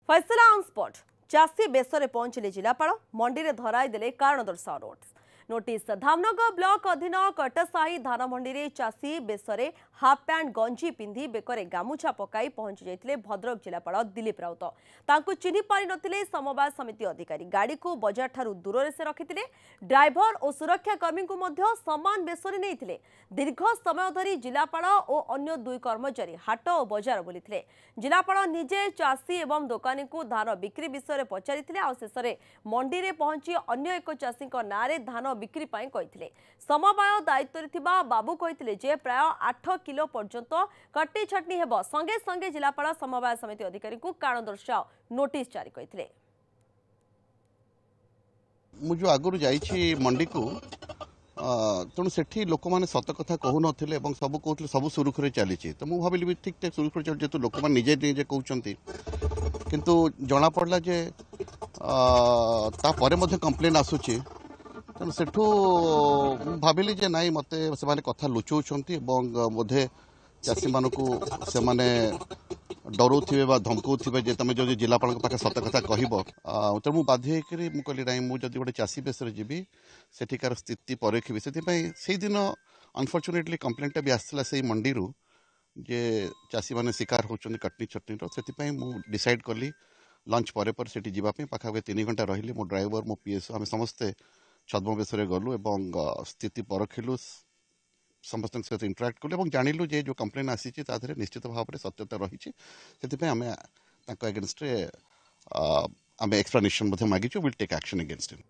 फैसला on spot चाषी बेसरे पहुंचले जिलापाल मंडी में धराई देले कारण दर्शाओ नोटिस धामनगर ब्लॉक अधीन कटसाही धान मंडी में चाषी बेसरे हाफ पैंट गंजी पिंधि बेकरे गामुछा पकाई पहुंची जाते भद्रक जिलापाल दिलीप राउत तांकु चिन्हि पारि नथिले समवाय समिति अधिकारी गाड़ी को बजार ठारू दूर से रखिथिले ड्राइवर और सुरक्षा कर्मी को मध्य समान बेसरे नैथिले दीर्घ समय धरी जिलापाल और अन्य दुई कर्मचारी हाट और बजार बुलिथिले जिलापाल निजे चाषी एवं दोकानी को धान बिक्री विषय में पचारिथिले आ शेषे मंडी में पहुंची अन्य एक चाषी नारे धान बिक्री पाई कहिथिले समवाय दायित्व थिबा बाबू कहिथिले जे प्राय 8 किलो पर्यंत कट्टी छटनी हेबो संगे संगे जिलापाल समवाय समिति अधिकारी को कारण दर्शाओ नोटिस जारी कहिथिले मु जो आगुरी जाइछि मंडी को तेणु सेठी लोक मैंने सत कथा कहू नथिले एवं सब कहते सब सुरुखुरे चली तो मुझे भाविली भी ठीक ठाक सुरुखुरे चल जेतु लोक मैंने निजे निजे कहते किंतु जना पड़ला जे तापर मध्य कंप्लेन आसुची तेणु सेठू भाविली जे नाई मते से कथा लुचौंती बोधे चाषी मानक से डराउे धमकाउे जे तुम जो जिलापाल पाखे सत कथा कह तो मुझे बाध्य कहली ना मुझे गोटे चाषी बेस जी सेठिकार स्थिति परीक्षी से दिन अनफर्चुनेटली कंप्लेंटा भी आसाला से मंडी जे चाषी मैंने शिकार होती कटनी चटनी से मुझे डिसाइड कली लंच पर जावाई पाखापाखि 3 घंटा रही मो ड्राइवर मो पीएस आम समस्ते छद्म बेस गलु एवं स्थिति परखिलु समस्त सहित इंटराक्ट कलु और जानिलु जे जो कंप्लेन आसी निश्चित भाव में सत्यता रही से आम एगेन्स्ट आम एक्सप्लेनेशन मागिचु will take action against him.